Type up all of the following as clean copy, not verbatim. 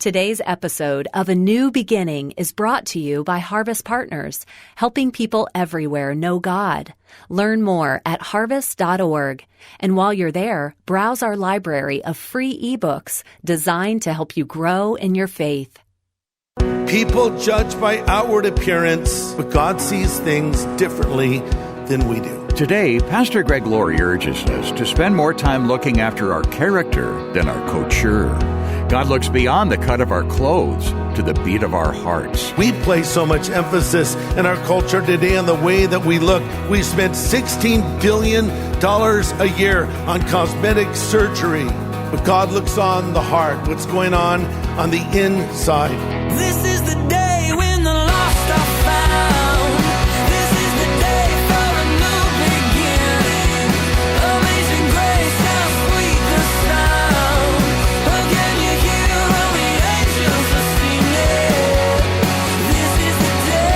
Today's episode of A New Beginning is brought to you by Harvest Partners, helping people everywhere know God. Learn more at harvest.org. And while you're there, browse our library of free ebooks designed to help you grow in your faith. People judge by outward appearance, but God sees things differently than we do. Today, Pastor Greg Laurie urges us to spend more time looking after our character than our couture. God looks beyond the cut of our clothes to the beat of our hearts. We place so much emphasis in our culture today on the way that we look. We spend $16 billion a year on cosmetic surgery. But God looks on the heart, what's going on the inside. This is the day when the lost are found. This is the day for a new beginning. Amazing grace, how sweet the sound. Oh, can you hear all the angels are singing? This is the day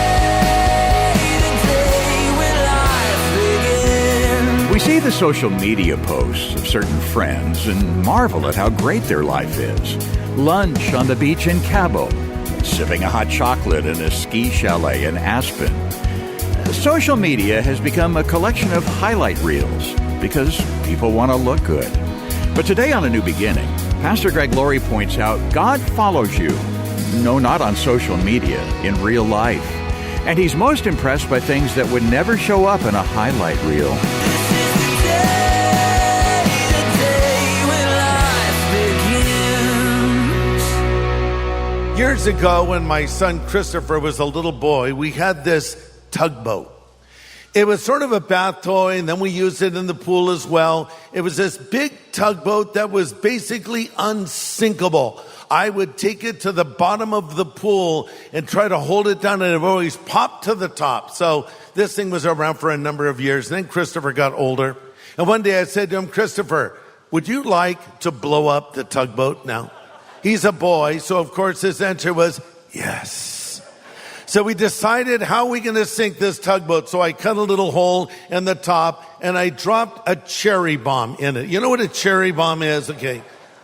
when life begins. We see the social media posts of certain friends and marvel at how great their life is. Lunch on the beach in Cabo, sipping a hot chocolate in a ski chalet in Aspen. Social media has become a collection of highlight reels because people want to look good. But today on A New Beginning, Pastor Greg Laurie points out God follows you. No, not on social media, in real life. And he's most impressed by things that would never show up in a highlight reel. Years ago, when my son Christopher was a little boy, we had this tugboat. It was sort of a bath toy, and then we used it in the pool as well. It was this big tugboat that was basically unsinkable. I would take it to the bottom of the pool and try to hold it down, and it would always pop to the top. So this thing was around for a number of years. And then Christopher got older. And one day I said to him, Christopher, would you like to blow up the tugboat now? He's a boy, so of course his answer was yes. So we decided, how are we going to sink this tugboat? So I cut a little hole in the top and I dropped a cherry bomb in it. You know what a cherry bomb is? Okay.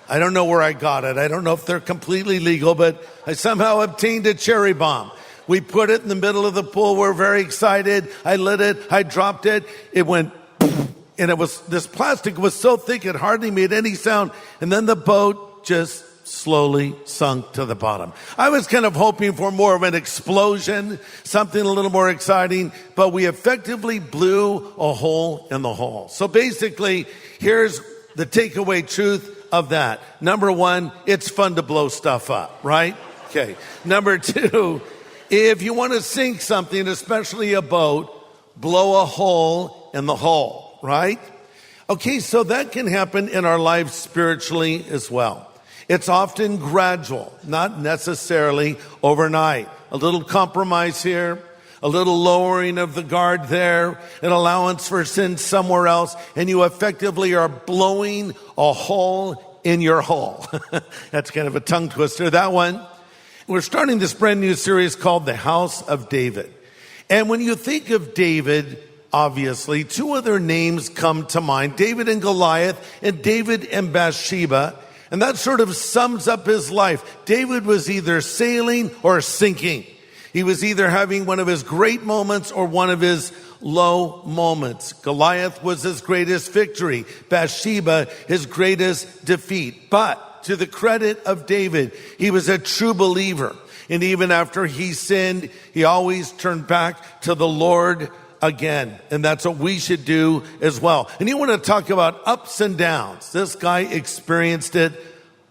I don't know where I got it. I don't know if they're completely legal, but I somehow obtained a cherry bomb. We put it in the middle of the pool. We're very excited. I lit it. I dropped it. It went poof, and this plastic was so thick it hardly made any sound. And then the boat just slowly sunk to the bottom. I was kind of hoping for more of an explosion, something a little more exciting, but we effectively blew a hole in the hull. So basically, here's the takeaway truth of that. Number one, it's fun to blow stuff up, right? Okay. Number two, if you want to sink something, especially a boat, blow a hole in the hull, right? Okay, so that can happen in our lives spiritually as well. It's often gradual, not necessarily overnight. A little compromise here, a little lowering of the guard there, an allowance for sin somewhere else, and you effectively are blowing a hole in your hull. That's kind of a tongue twister, that one. We're starting this brand new series called The House of David. And when you think of David, obviously, two other names come to mind, David and Goliath and David and Bathsheba. And that sort of sums up his life. David was either sailing or sinking. He was either having one of his great moments or one of his low moments. Goliath was his greatest victory. Bathsheba, his greatest defeat. But to the credit of David, he was a true believer. And even after he sinned, he always turned back to the Lord again. And that's what we should do as well. And you want to talk about ups and downs. This guy experienced it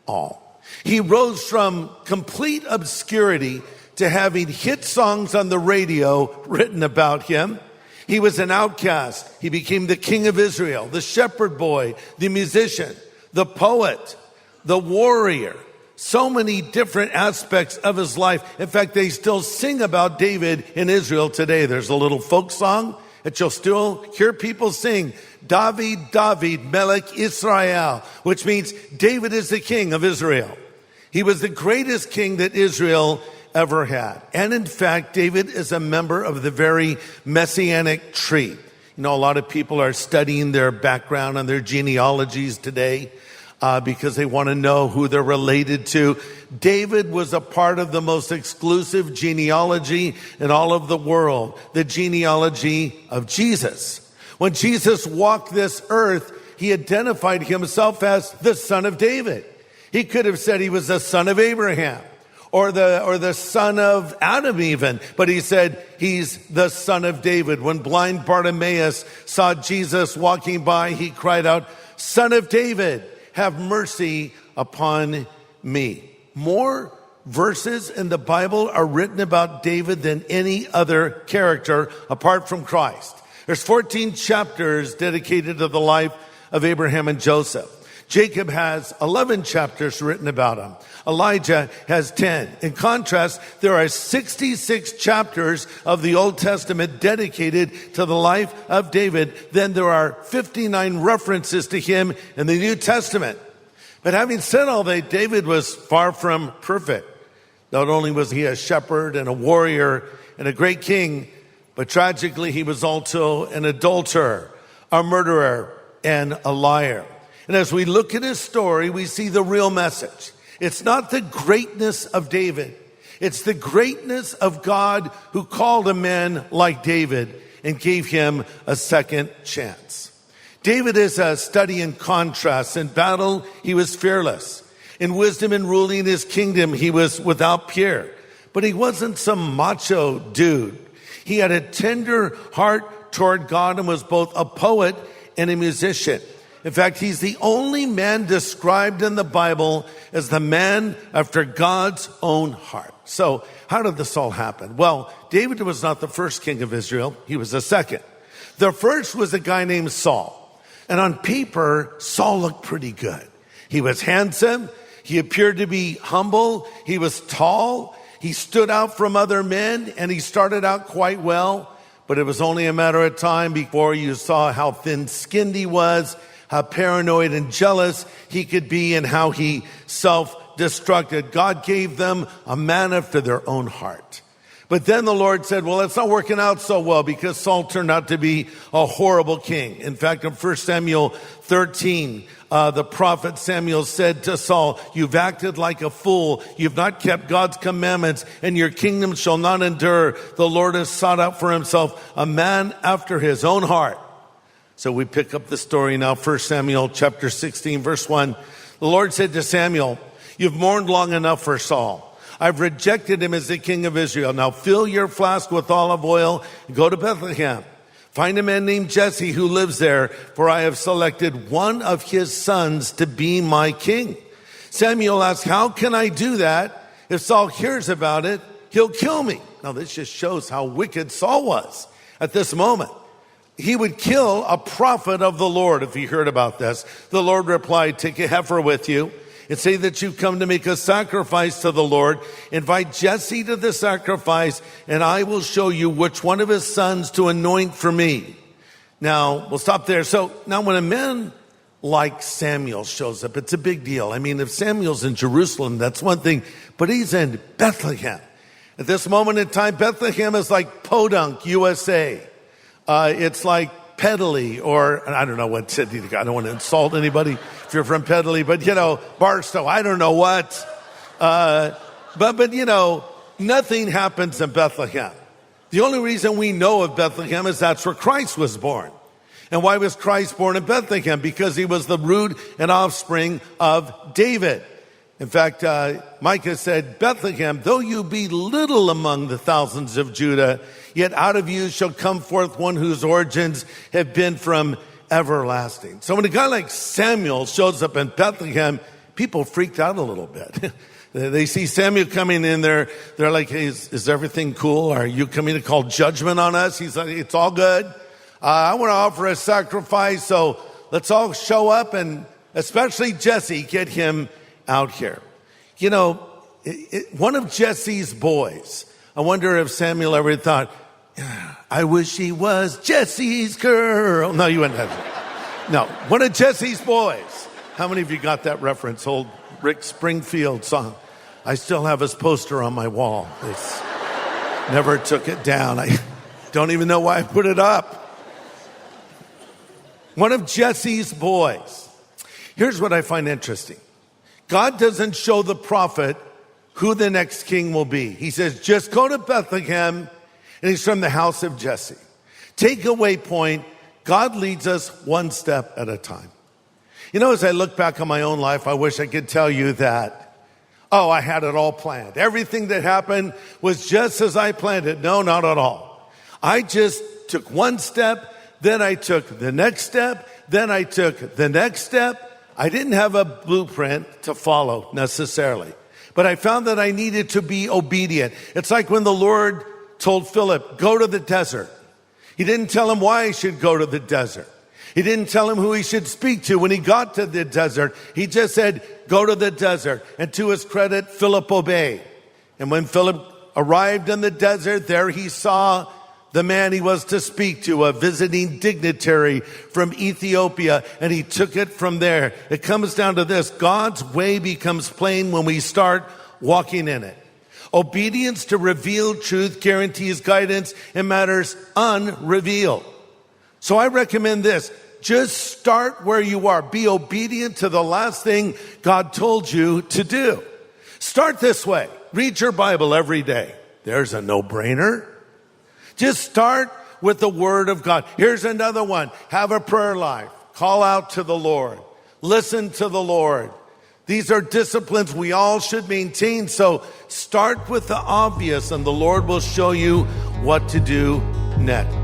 all. He rose from complete obscurity to having hit songs on the radio written about him. He was an outcast. He became the king of Israel, the shepherd boy, the musician, the poet, the warrior. So many different aspects of his life. In fact, they still sing about David in Israel today. There's a little folk song that you'll still hear people sing. David, David, Melech Israel, which means David is the king of Israel. He was the greatest king that Israel ever had. And in fact, David is a member of the very messianic tree. You know, a lot of people are studying their background and their genealogies today. because they want to know who they're related to. David was a part of the most exclusive genealogy in all of the world, the genealogy of Jesus. When Jesus walked this earth, he identified himself as the son of David. He could have said he was the son of Abraham or the son of Adam even, but he said he's the son of David. When blind Bartimaeus saw Jesus walking by, he cried out, "Son of David, have mercy upon me." More verses in the Bible are written about David than any other character apart from Christ. There's 14 chapters dedicated to the life of Abraham and Joseph. Jacob has 11 chapters written about him. Elijah has 10. In contrast, there are 66 chapters of the Old Testament dedicated to the life of David. Then there are 59 references to him in the New Testament. But having said all that, David was far from perfect. Not only was he a shepherd and a warrior and a great king, but tragically he was also an adulterer, a murderer, and a liar. And as we look at his story, we see the real message. It's not the greatness of David. It's the greatness of God who called a man like David and gave him a second chance. David is a study in contrast. In battle, he was fearless. In wisdom and ruling his kingdom, he was without peer. But he wasn't some macho dude. He had a tender heart toward God and was both a poet and a musician. In fact, he's the only man described in the Bible as the man after God's own heart. So how did this all happen? Well, David was not the first king of Israel. He was the second. The first was a guy named Saul. And on paper, Saul looked pretty good. He was handsome. He appeared to be humble. He was tall. He stood out from other men, and he started out quite well. But it was only a matter of time before you saw how thin-skinned he was, how paranoid and jealous he could be, and how he self-destructed. God gave them a man after their own heart. But then the Lord said, well, it's not working out so well because Saul turned out to be a horrible king. In fact, in 1 Samuel 13, the prophet Samuel said to Saul, you've acted like a fool. You've not kept God's commandments, and your kingdom shall not endure. The Lord has sought out for himself a man after his own heart. So we pick up the story now, 1 Samuel chapter 16, verse 1. The Lord said to Samuel, you've mourned long enough for Saul. I've rejected him as the king of Israel. Now fill your flask with olive oil and go to Bethlehem. Find a man named Jesse who lives there, for I have selected one of his sons to be my king. Samuel asked, how can I do that? If Saul hears about it, he'll kill me. Now this just shows how wicked Saul was at this moment. He would kill a prophet of the Lord if he heard about this. The Lord replied, take a heifer with you and say that you've come to make a sacrifice to the Lord. Invite Jesse to the sacrifice, and I will show you which one of his sons to anoint for me. Now, we'll stop there. So now when a man like Samuel shows up, it's a big deal. I mean, if Samuel's in Jerusalem, that's one thing, but he's in Bethlehem. At this moment in time, Bethlehem is like Podunk, USA. It's like Pedley, or I don't know what city. I don't want to insult anybody if you're from Pedley, but Barstow. I don't know what. But nothing happens in Bethlehem. The only reason we know of Bethlehem is that's where Christ was born. And why was Christ born in Bethlehem? Because he was the root and offspring of David. In fact, Micah said, Bethlehem, though you be little among the thousands of Judah, yet out of you shall come forth one whose origins have been from everlasting. So when a guy like Samuel shows up in Bethlehem, people freaked out a little bit. They see Samuel coming in there. They're like, hey, is everything cool? Are you coming to call judgment on us? He's like, it's all good. I want to offer a sacrifice. So let's all show up, and especially Jesse, get him out here. One of Jesse's boys, I wonder if Samuel ever thought, I wish he was Jesse's girl. No, you wouldn't have it. No, one of Jesse's boys. How many of you got that reference? Old Rick Springfield song. I still have his poster on my wall. It's never took it down. I don't even know why I put it up. One of Jesse's boys. Here's what I find interesting. God doesn't show the prophet who the next king will be. He says, just go to Bethlehem, and he's from the house of Jesse. Takeaway point, God leads us one step at a time. You know, as I look back on my own life, I wish I could tell you that, I had it all planned. Everything that happened was just as I planned it. No, not at all. I just took one step, then I took the next step, then I took the next step. I didn't have a blueprint to follow necessarily, but I found that I needed to be obedient. It's like when the Lord told Philip, go to the desert. He didn't tell him why he should go to the desert. He didn't tell him who he should speak to when he got to the desert. He just said, go to the desert. And to his credit, Philip obeyed. And when Philip arrived in the desert, there he saw the man he was to speak to, a visiting dignitary from Ethiopia, and he took it from there. It comes down to this: God's way becomes plain when we start walking in it. Obedience to revealed truth guarantees guidance in matters unrevealed. So I recommend this. Just start where you are. Be obedient to the last thing God told you to do. Start this way. Read your Bible every day. There's a no-brainer. Just start with the Word of God. Here's another one. Have a prayer life. Call out to the Lord. Listen to the Lord. These are disciplines we all should maintain. So start with the obvious, and the Lord will show you what to do next.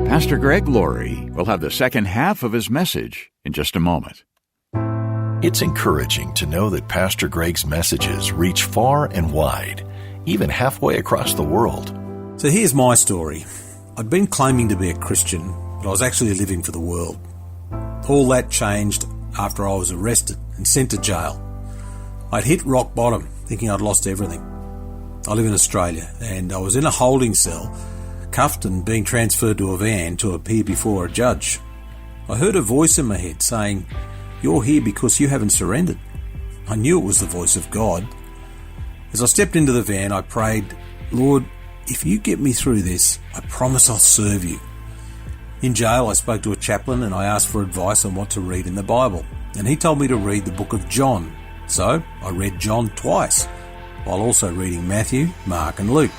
Pastor Greg Laurie will have the second half of his message in just a moment. It's encouraging to know that Pastor Greg's messages reach far and wide, even halfway across the world. So here's my story. I'd been claiming to be a Christian, but I was actually living for the world. All that changed after I was arrested and sent to jail. I'd hit rock bottom, thinking I'd lost everything. I live in Australia, and I was in a holding cell, cuffed and being transferred to a van to appear before a judge. I heard a voice in my head saying, "You're here because you haven't surrendered." I knew it was the voice of God. As I stepped into the van, I prayed, "Lord, if you get me through this, I promise I'll serve you." In jail, I spoke to a chaplain and I asked for advice on what to read in the Bible, and he told me to read the book of John. So I read John twice, while also reading Matthew, Mark and Luke.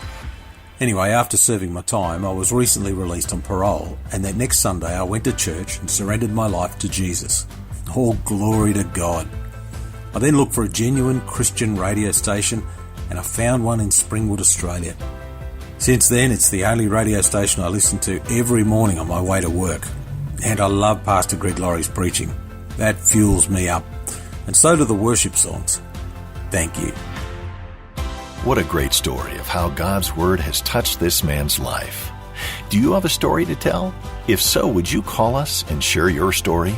Anyway, after serving my time, I was recently released on parole, and that next Sunday I went to church and surrendered my life to Jesus. All glory to God. I then looked for a genuine Christian radio station, and I found one in Springwood, Australia. Since then, it's the only radio station I listen to every morning on my way to work. And I love Pastor Greg Laurie's preaching. That fuels me up. And so do the worship songs. Thank you. What a great story of how God's Word has touched this man's life. Do you have a story to tell? If so, would you call us and share your story?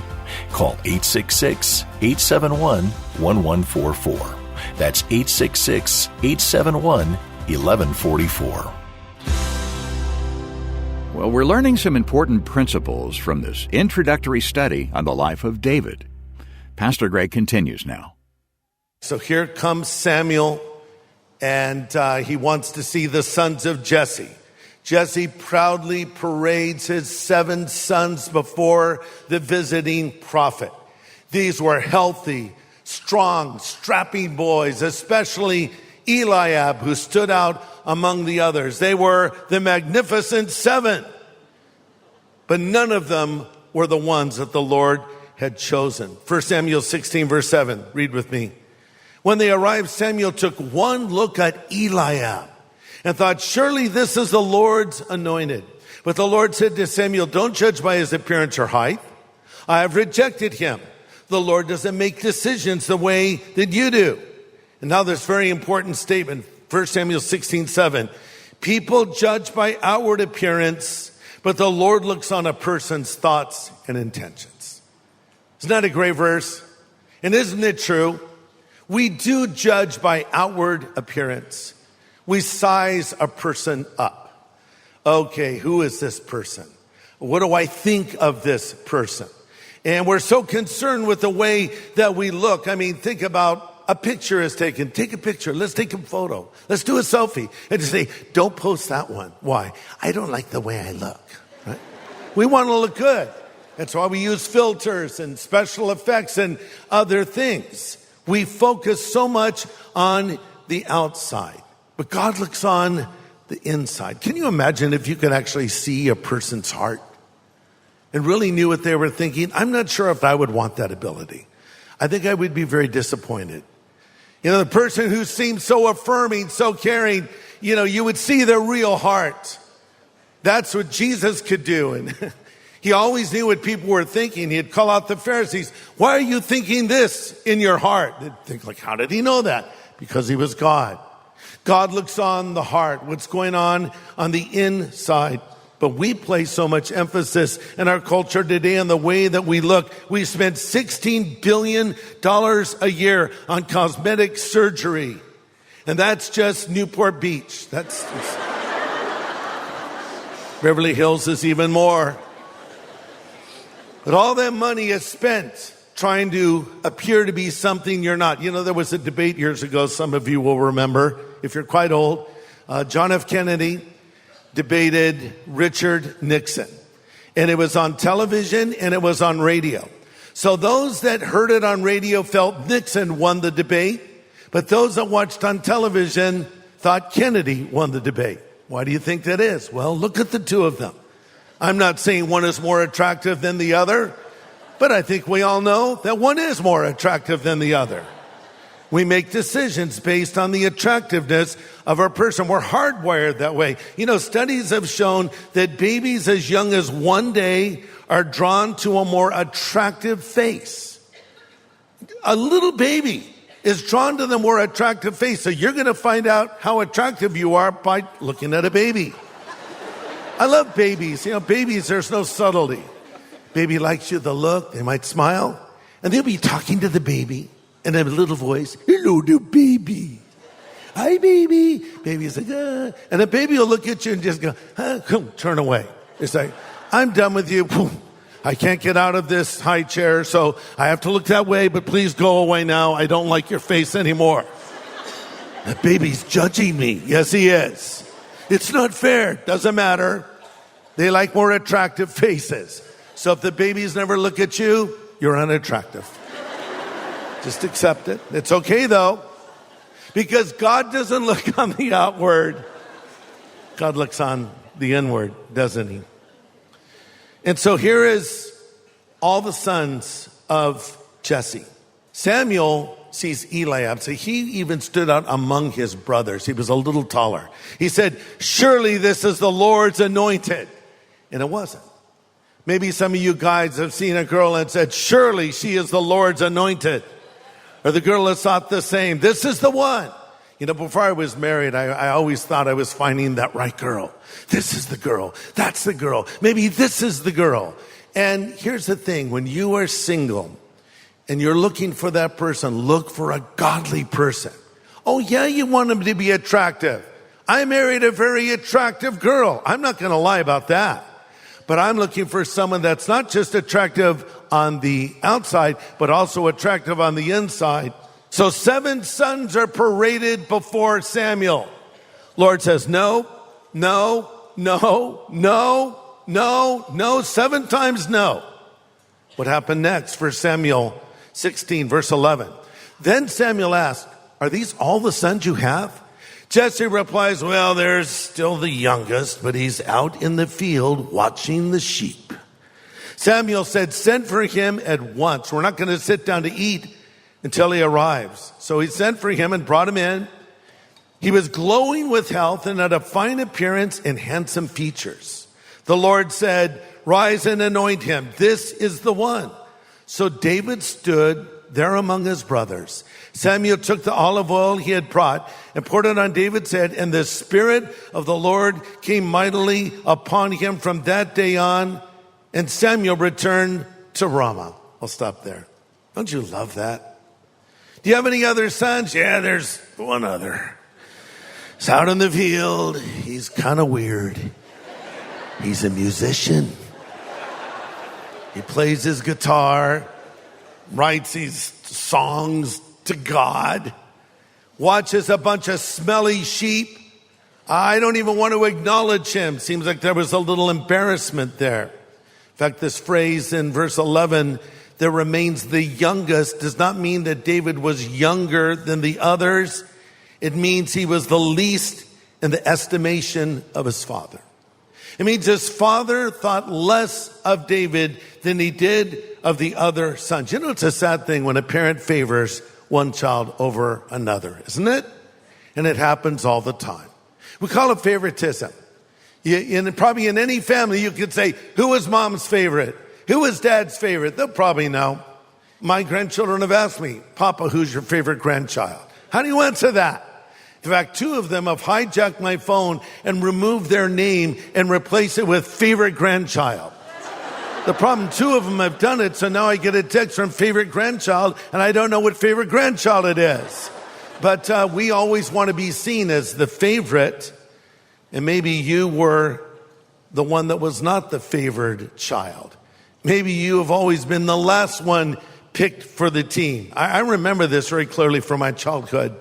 Call 866-871-1144. That's 866-871-1144. Well, we're learning some important principles from this introductory study on the life of David. Pastor Greg continues now. So here comes Samuel, and he wants to see the sons of Jesse. Jesse proudly parades his 7 sons before the visiting prophet. These were healthy, strong, strapping boys, especially Eliab, who stood out among the others. They were the magnificent 7, but none of them were the ones that the Lord had chosen. 1 Samuel 16, verse 7. Read with me. When they arrived, Samuel took one look at Eliab and thought, surely this is the Lord's anointed. But the Lord said to Samuel, don't judge by his appearance or height. I have rejected him. The Lord doesn't make decisions the way that you do. And now this very important statement, 1 Samuel 16, 7. People judge by outward appearance, but the Lord looks on a person's thoughts and intentions. Isn't that a great verse? And isn't it true? We do judge by outward appearance. We size a person up. Okay, who is this person? What do I think of this person? And we're so concerned with the way that we look. I mean, think about a picture is taken. Take a picture. Let's take a photo. Let's do a selfie. And just say, don't post that one. Why? I don't like the way I look. Right? We want to look good. That's why we use filters and special effects and other things. We focus so much on the outside, but God looks on the inside. Can you imagine if you could actually see a person's heart and really knew what they were thinking? I'm not sure if I would want that ability. I think I would be very disappointed. You know, the person who seems so affirming, so caring, you know, you would see their real heart. That's what Jesus could do. And he always knew what people were thinking. He'd call out the Pharisees. Why are you thinking this in your heart? They'd think like, how did he know that? Because he was God. God looks on the heart, what's going on the inside. But we place so much emphasis in our culture today on the way that we look. We spend $16 billion a year on cosmetic surgery. And that's just Newport Beach. That's just... Beverly Hills is even more. But all that money is spent trying to appear to be something you're not. You know, there was a debate years ago, some of you will remember, if you're quite old. John F. Kennedy debated Richard Nixon. And it was on television and it was on radio. So those that heard it on radio felt Nixon won the debate, but those that watched on television thought Kennedy won the debate. Why do you think that is? Well, look at the two of them. I'm not saying one is more attractive than the other, but I think we all know that one is more attractive than the other. We make decisions based on the attractiveness of our person. We're hardwired that way. You know, studies have shown that babies as young as 1 day are drawn to a more attractive face. A little baby is drawn to the more attractive face. So you're going to find out how attractive you are by looking at a baby. I love babies. You know, babies, there's no subtlety. Baby likes you, the look, they might smile, and they'll be talking to the baby in a little voice. Hello, the baby. Hi, baby. Baby's like, and the baby will look at you and just go, turn away. It's like, I'm done with you. I can't get out of this high chair, so I have to look that way, but please go away now. I don't like your face anymore. The baby's judging me. Yes, he is. It's not fair. Doesn't matter. They like more attractive faces. So if the babies never look at you, you're unattractive. Just accept it. It's okay though. Because God doesn't look on the outward. God looks on the inward, doesn't he? And so here is all the sons of Jesse. Samuel sees Eliab. So he even stood out among his brothers. He was a little taller. He said, surely this is the Lord's anointed. And it wasn't. Maybe some of you guys have seen a girl and said, surely she is the Lord's anointed. Or the girl has thought the same. This is the one. You know, before I was married, I always thought I was finding that right girl. This is the girl. That's the girl. Maybe this is the girl. And here's the thing. When you are single and you're looking for that person, look for a godly person. Oh yeah, you want him to be attractive. I married a very attractive girl. I'm not going to lie about that. But I'm looking for someone that's not just attractive on the outside, but also attractive on the inside. So 7 sons are paraded before Samuel. Lord says, no, no, no, no, no, no, 7 times no. What happened next? 1 Samuel 16, verse 11. Then Samuel asked, are these all the sons you have? Jesse replies, well, there's still the youngest, but he's out in the field watching the sheep. Samuel said, send for him at once. We're not going to sit down to eat until he arrives. So he sent for him and brought him in. He was glowing with health and had a fine appearance and handsome features. The Lord said, rise and anoint him. This is the one. So David stood there among his brothers. Samuel took the olive oil he had brought and poured it on David's head, and the Spirit of the Lord came mightily upon him from that day on, and Samuel returned to Ramah. I'll stop there. Don't you love that? Do you have any other sons? Yeah, there's one other. He's out in the field. He's kind of weird. He's a musician. He plays his guitar, writes these songs to God, watches a bunch of smelly sheep. I don't even want to acknowledge him. Seems like there was a little embarrassment there. In fact, this phrase in verse 11, there remains the youngest, does not mean that David was younger than the others. It means he was the least in the estimation of his father. It means his father thought less of David than he did of the other sons. You know, it's a sad thing when a parent favors one child over another, isn't it? And it happens all the time. We call it favoritism. Probably in any family, you could say, who was mom's favorite? Who was dad's favorite? They'll probably know. My grandchildren have asked me, Papa, who's your favorite grandchild? How do you answer that? In fact, 2 of them have hijacked my phone and removed their name and replaced it with favorite grandchild. The problem, 2 of them have done it, so now I get a text from favorite grandchild, and I don't know what favorite grandchild it is. But we always want to be seen as the favorite, and maybe you were the one that was not the favored child. Maybe you have always been the last one picked for the team. I remember this very clearly from my childhood.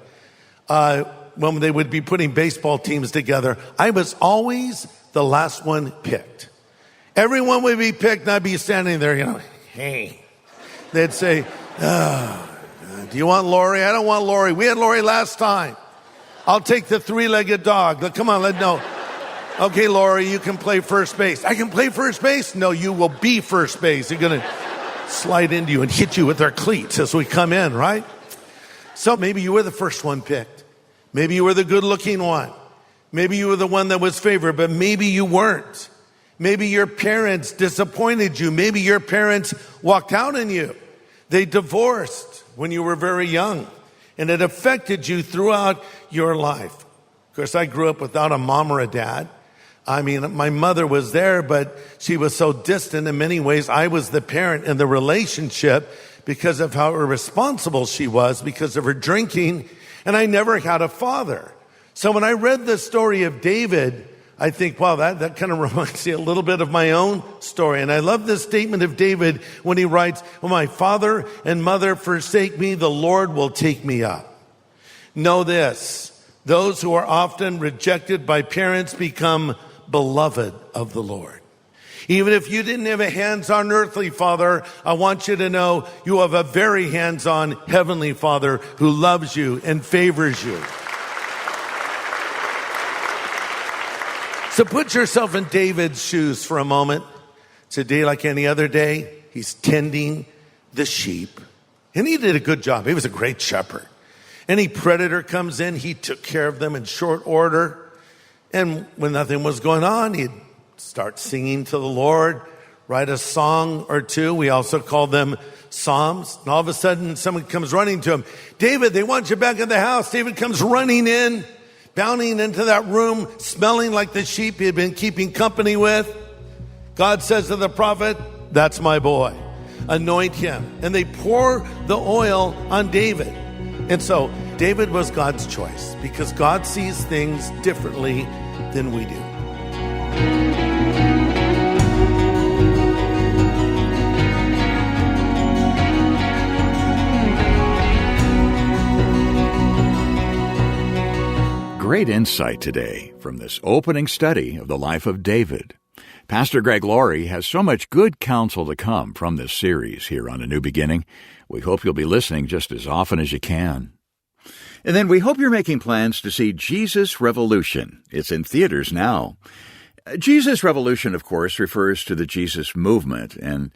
When they would be putting baseball teams together, I was always the last one picked. Everyone would be picked, and I'd be standing there, hey. They'd say, do you want Laurie? I don't want Laurie. We had Laurie last time. I'll take the 3-legged dog. Come on, no. Okay, Laurie, you can play first base. I can play first base? No, you will be first base. They're going to slide into you and hit you with their cleats as we come in, right? So maybe you were the first one picked. Maybe you were the good-looking one. Maybe you were the one that was favored, but maybe you weren't. Maybe your parents disappointed you. Maybe your parents walked out on you. They divorced when you were very young, and it affected you throughout your life. Of course, I grew up without a mom or a dad. I mean, my mother was there, but she was so distant in many ways. I was the parent in the relationship because of how irresponsible she was, because of her drinking, and I never had a father. So when I read the story of David, I think, wow, that kind of reminds me a little bit of my own story. And I love this statement of David when he writes, when my father and mother forsake me, the Lord will take me up. Know this, those who are often rejected by parents become beloved of the Lord. Even if you didn't have a hands-on earthly father, I want you to know you have a very hands-on heavenly Father who loves you and favors you. So put yourself in David's shoes for a moment. It's a day like any other day. He's tending the sheep. And he did a good job. He was a great shepherd. Any predator comes in, he took care of them in short order. And when nothing was going on, he'd start singing to the Lord, write a song or two. We also call them psalms. And all of a sudden, someone comes running to him. David, they want you back in the house. David comes running in, bounding into that room, smelling like the sheep he had been keeping company with. God says to the prophet, that's my boy. Anoint him. And they pour the oil on David. And so David was God's choice because God sees things differently than we do. Great insight today from this opening study of the life of David. Pastor Greg Laurie has so much good counsel to come from this series here on A New Beginning. We hope you'll be listening just as often as you can. And then we hope you're making plans to see Jesus Revolution. It's in theaters now. Jesus Revolution, of course, refers to the Jesus movement. And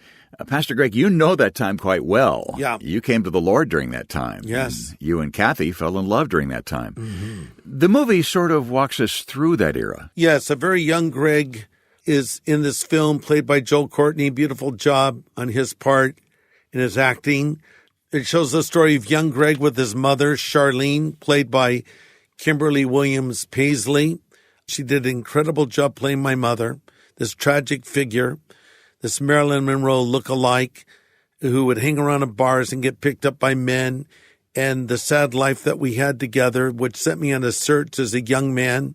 Pastor Greg, you know that time quite well. Yeah. You came to the Lord during that time. Yes. And you and Kathy fell in love during that time. Mm-hmm. The movie sort of walks us through that era. Yes, a very young Greg is in this film, played by Joel Courtney. Beautiful job on his part in his acting. It shows the story of young Greg with his mother, Charlene, played by Kimberly Williams Paisley. She did an incredible job playing my mother, this tragic figure, this Marilyn Monroe look-alike who would hang around in bars and get picked up by men, and the sad life that we had together, which sent me on a search as a young man.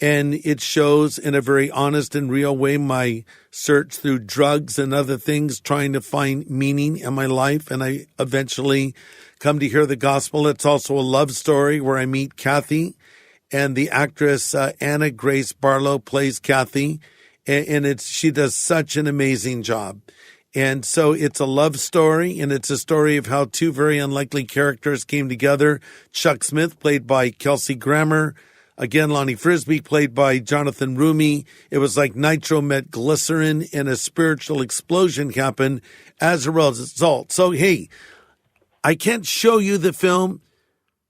And it shows in a very honest and real way my search through drugs and other things, trying to find meaning in my life. And I eventually come to hear the gospel. It's also a love story where I meet Kathy, and the actress Anna Grace Barlow plays Kathy. and she does such an amazing job. And so it's a love story, and it's a story of how two very unlikely characters came together. Chuck Smith, played by Kelsey Grammer. Again, Lonnie Frisbee, played by Jonathan Rumi. It was like nitro met glycerin, and a spiritual explosion happened as a result. So, hey, I can't show you the film,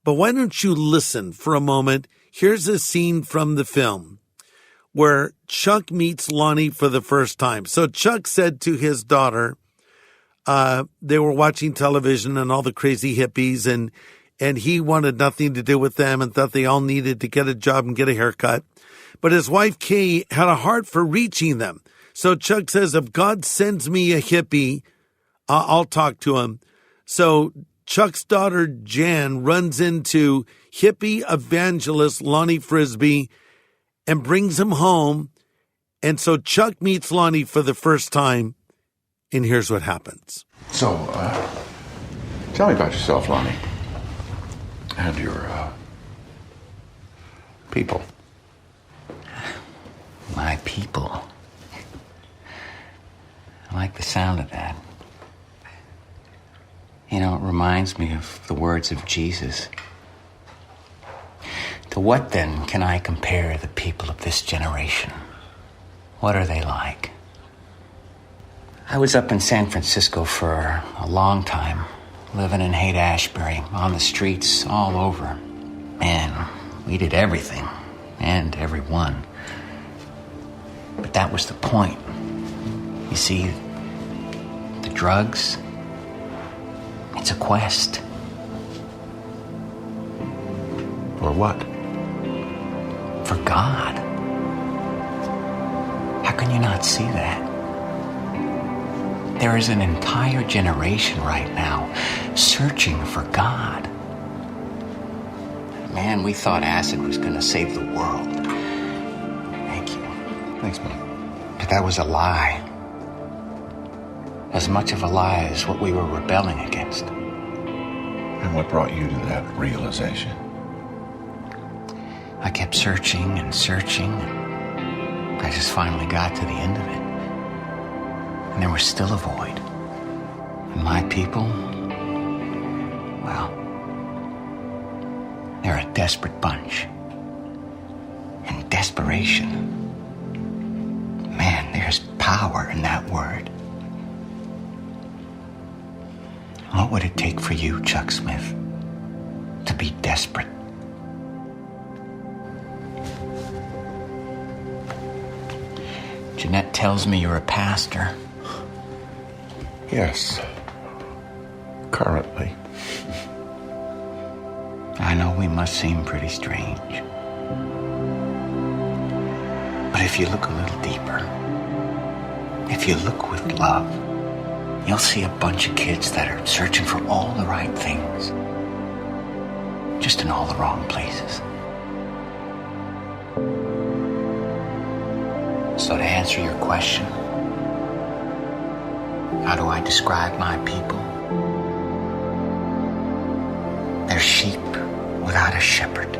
but why don't you listen for a moment? Here's a scene from the film where Chuck meets Lonnie for the first time. So Chuck said to his daughter, they were watching television and all the crazy hippies, and he wanted nothing to do with them and thought they all needed to get a job and get a haircut. But his wife, Kay, had a heart for reaching them. So Chuck says, if God sends me a hippie, I'll talk to him. So Chuck's daughter, Jan, runs into hippie evangelist Lonnie Frisbee and brings him home. And so Chuck meets Lonnie for the first time, and here's what happens. So, tell me about yourself, Lonnie, and your, people. My people. I like the sound of that. You know, it reminds me of the words of Jesus. To what then can I compare the people of this generation? What are they like? I was up in San Francisco for a long time, living in Haight-Ashbury, on the streets all over. Man, we did everything, and everyone. But that was the point. You see, the drugs, it's a quest. For what? For God. How can you not see that? There is an entire generation right now searching for God. Man, we thought acid was going to save the world. Thank you. Thanks, man. But that was a lie. As much of a lie as what we were rebelling against. And what brought you to that realization? I kept searching and searching, and I just finally got to the end of it. And there was still a void. And my people, well, they're a desperate bunch. And desperation, man, there's power in that word. What would it take for you, Chuck Smith, to be desperate? Jeanette tells me you're a pastor. Yes. Currently. I know we must seem pretty strange. But if you look a little deeper, if you look with love, you'll see a bunch of kids that are searching for all the right things, just in all the wrong places. So to answer your question, how do I describe my people? They're sheep without a shepherd,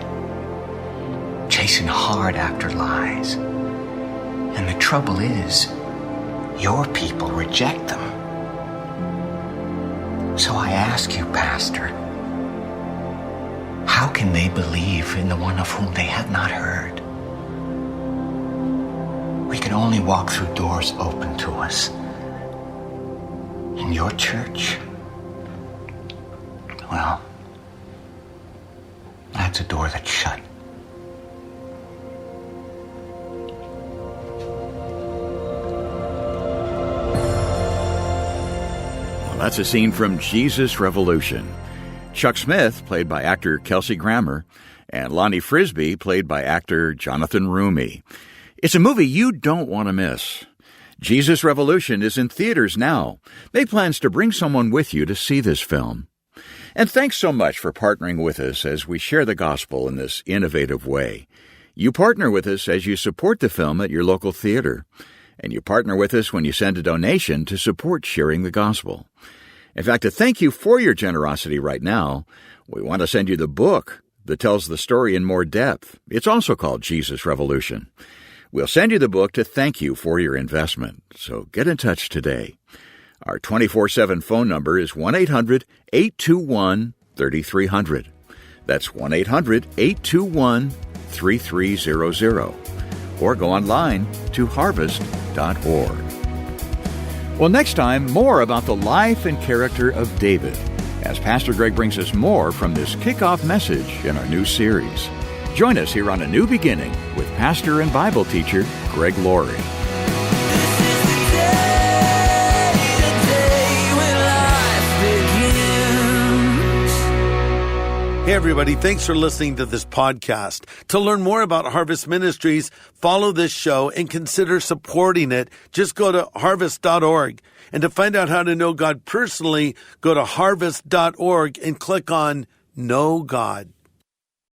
chasing hard after lies. And the trouble is, your people reject them. So I ask you, Pastor, how can they believe in the one of whom they have not heard? We can only walk through doors open to us. In your church, well, that's a door that's shut. Well, that's a scene from Jesus Revolution. Chuck Smith, played by actor Kelsey Grammer, and Lonnie Frisbee, played by actor Jonathan Rumi. It's a movie you don't want to miss. Jesus Revolution is in theaters now. Make plans to bring someone with you to see this film. And thanks so much for partnering with us as we share the gospel in this innovative way. You partner with us as you support the film at your local theater. And you partner with us when you send a donation to support sharing the gospel. In fact, to thank you for your generosity right now, we want to send you the book that tells the story in more depth. It's also called Jesus Revolution. We'll send you the book to thank you for your investment, so get in touch today. Our 24/7 phone number is 1-800-821-3300. That's 1-800-821-3300. Or go online to harvest.org. Well, next time, more about the life and character of David, as Pastor Greg brings us more from this kickoff message in our new series. Join us here on A New Beginning with pastor and Bible teacher Greg Laurie. Hey everybody, thanks for listening to this podcast. To learn more about Harvest Ministries, follow this show and consider supporting it. Just go to harvest.org. And to find out how to know God personally, go to harvest.org and click on Know God.